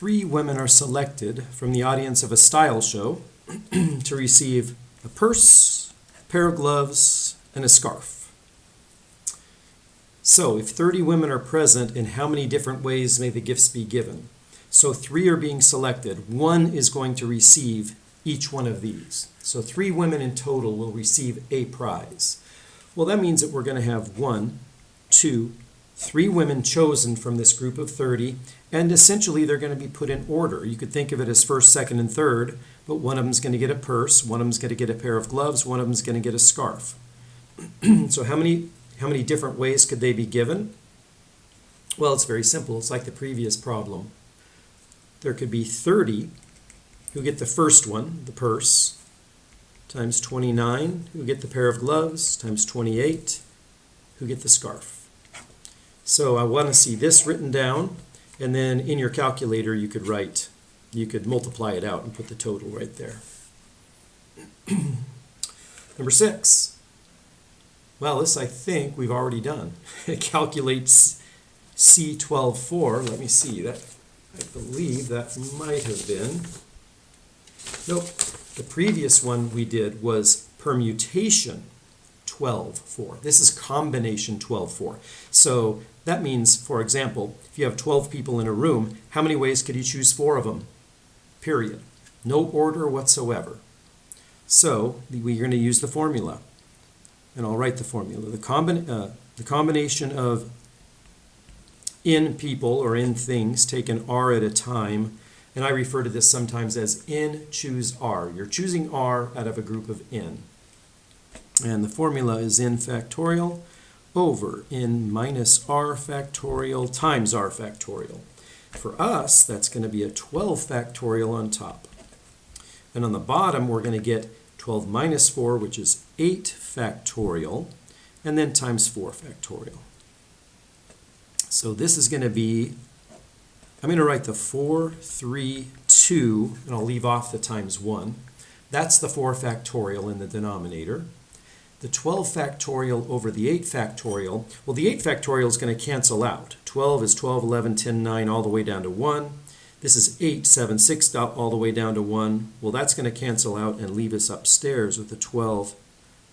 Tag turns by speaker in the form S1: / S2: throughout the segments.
S1: 3 women are selected from the audience of a style show to receive a purse, a pair of gloves, and a scarf. So, if 30 women are present, in how many different ways may the gifts be given? So 3 are being selected. 1 is going to receive each one of these. So 3 women in total will receive a prize. Well, that means that we're going to have 1, 2, 3 women chosen from this group of 30, and essentially they're going to be put in order. You could think of it as first, second, and third, but one of them is going to get a purse, one of them is going to get a pair of gloves, one of them is going to get a scarf. So how many different ways could they be given? Well, it's very simple. It's like the previous problem. There could be 30 who get the first one, the purse, times 29 who get the pair of gloves, times 28 who get the scarf. So I want to see this written down, and then in your calculator you could multiply it out and put the total right there. Number 6. Well, this I think we've already done. It calculates C12.4. Let me see. That I believe that might have been. Nope. The previous one we did was permutation 12.4. This is combination 12.4. So that means, for example, if you have 12 people in a room, how many ways could you choose 4 of them? Period. No order whatsoever. So we're going to use the formula. And I'll write the formula. The combination of in people or in things taken R at a time, and I refer to this sometimes as n choose R. You're choosing R out of a group of n. And the formula is n factorial over n minus R factorial times R factorial. For us, that's going to be a 12 factorial on top. And on the bottom, we're going to get 12 minus 4, which is 8 factorial, and then times 4 factorial. So this is going to be, I'm going to write the 4, 3, 2, and I'll leave off the times 1. That's the 4 factorial in the denominator. The 12 factorial over the 8 factorial, well, the 8 factorial is going to cancel out. 12 is 12, 11, 10, 9, all the way down to 1. This is 8, 7, 6, all the way down to 1. Well, that's going to cancel out and leave us upstairs with the 12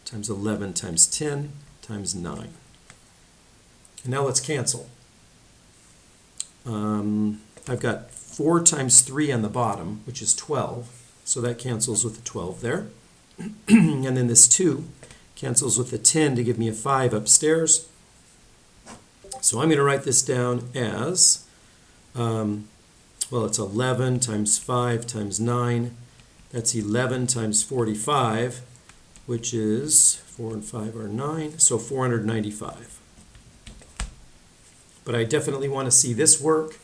S1: times 11 times 10 times 9. And now let's cancel. I've got 4 times 3 on the bottom, which is 12. So that cancels with the 12 there. And then this 2 cancels with the 10 to give me a 5 upstairs. So I'm going to write this down as, well, it's 11 times 5 times 9. That's 11 times 45, which is 4 and 5 are 9, so 495. But I definitely want to see this work,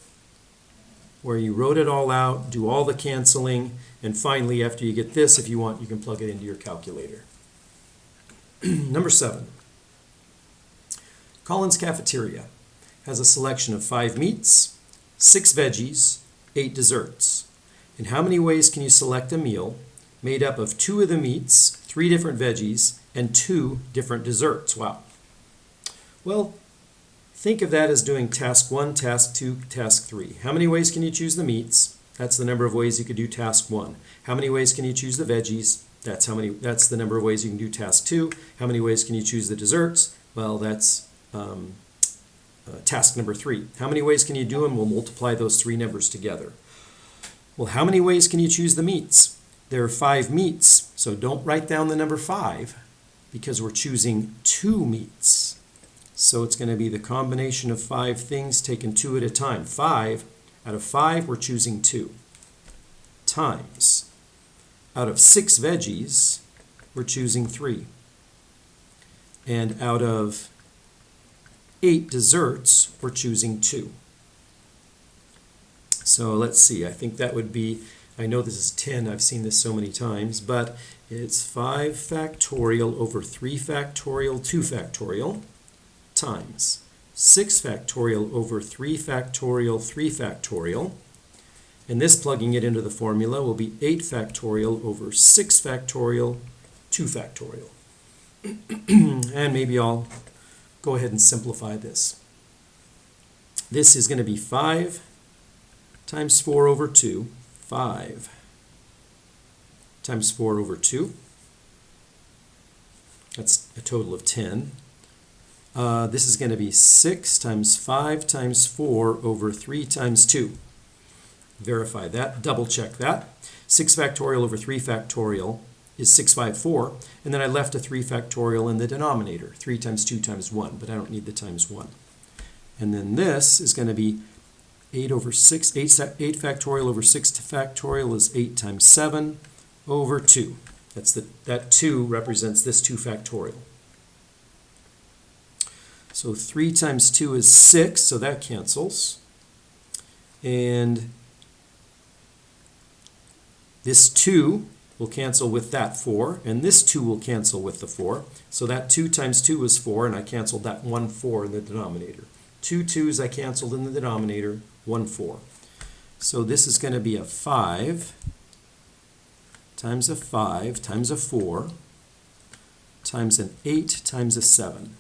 S1: where you wrote it all out, do all the canceling, and finally, after you get this, if you want, you can plug it into your calculator. Number 7. Collins Cafeteria has a selection of 5 meats, 6 veggies, 8 desserts. In how many ways can you select a meal made up of 2 of the meats, 3 different veggies, and 2 different desserts? Wow. Well, think of that as doing task 1, task 2, task 3. How many ways can you choose the meats? That's the number of ways you could do task 1. How many ways can you choose the veggies? That's the number of ways you can do task 2. How many ways can you choose the desserts? Well, that's task number 3. How many ways can you do them? We'll multiply those 3 numbers together. Well, how many ways can you choose the meats? There are 5 meats, so don't write down the number 5 because we're choosing 2 meats. So it's going to be the combination of 5 things taken 2 at a time. 5 out of 5, we're choosing 2. Times. Out of 6 veggies, we're choosing 3. And out of 8 desserts, we're choosing 2. So let's see, I think that would be, I know this is 10, I've seen this so many times, but it's 5 factorial over 3 factorial, 2 factorial, times 6 factorial over 3 factorial, 3 factorial. And this, plugging it into the formula, will be 8 factorial over 6 factorial, 2 factorial. And maybe I'll go ahead and simplify this. This is going to be 5 times 4 over 2, 5 times 4 over 2. That's a total of 10. This is going to be 6 times 5 times 4 over 3 times 2. Verify that, double check that. 6 factorial over 3 factorial is 654, and then I left a 3 factorial in the denominator, 3 times 2 times 1, but I don't need the times 1. And then this is going to be 8 over 6, 8 factorial over 6 factorial is 8 times 7 over 2. That 2 represents this 2 factorial. So 3 times 2 is 6, so that cancels. And this 2 will cancel with that 4, and this 2 will cancel with the 4. So that 2 times 2 is 4, and I canceled that 1 4 in the denominator. 2 2's I canceled in the denominator, 1 4. So this is going to be a 5 times a 5 times a 4 times an 8 times a 7.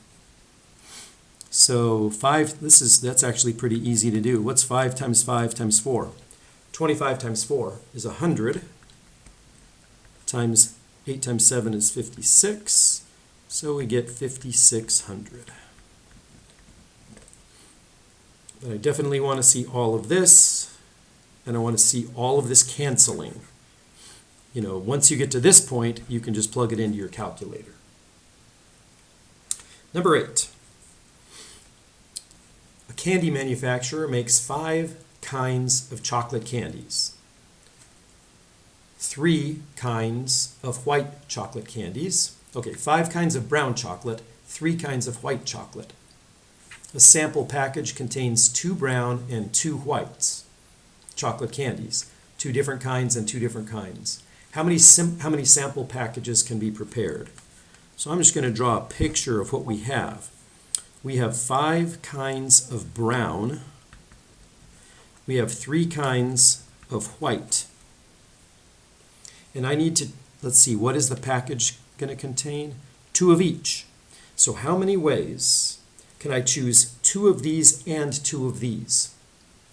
S1: So 5, that's actually pretty easy to do. What's 5 times 5 times 4? 25 times 4 is 100, times 8 times 7 is 56, so we get 5,600. But I definitely want to see all of this, and I want to see all of this canceling. You know, once you get to this point, you can just plug it into your calculator. Number 8. A candy manufacturer makes 5 kinds of chocolate candies, 3 kinds of white chocolate candies, 5 kinds of brown chocolate, 3 kinds of white chocolate. A sample package contains 2 brown and 2 whites chocolate candies, 2 different kinds and 2 different kinds. How many sample packages can be prepared? So I'm just going to draw a picture of what we have. We have 5 kinds of brown. We have 3 kinds of white. And I need to, let's see, what is the package going to contain? 2 of each. So how many ways can I choose 2 of these and 2 of these?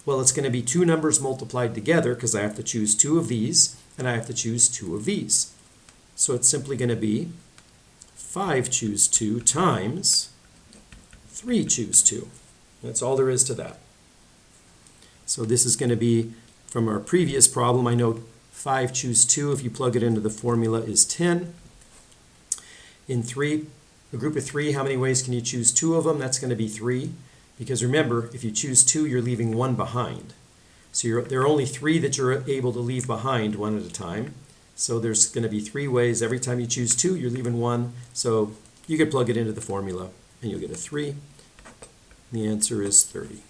S1: Well, it's going to be 2 numbers multiplied together because I have to choose 2 of these and I have to choose 2 of these. So it's simply going to be 5 choose 2 times 3 choose 2. That's all there is to that. So this is going to be, from our previous problem, I know 5 choose 2, if you plug it into the formula, is 10. In a group of 3, how many ways can you choose 2 of them? That's going to be 3. Because remember, if you choose 2, you're leaving 1 behind. So there are only 3 that you're able to leave behind one at a time. So there's going to be 3 ways. Every time you choose 2, you're leaving 1. So you can plug it into the formula, and you'll get a 3. The answer is 30.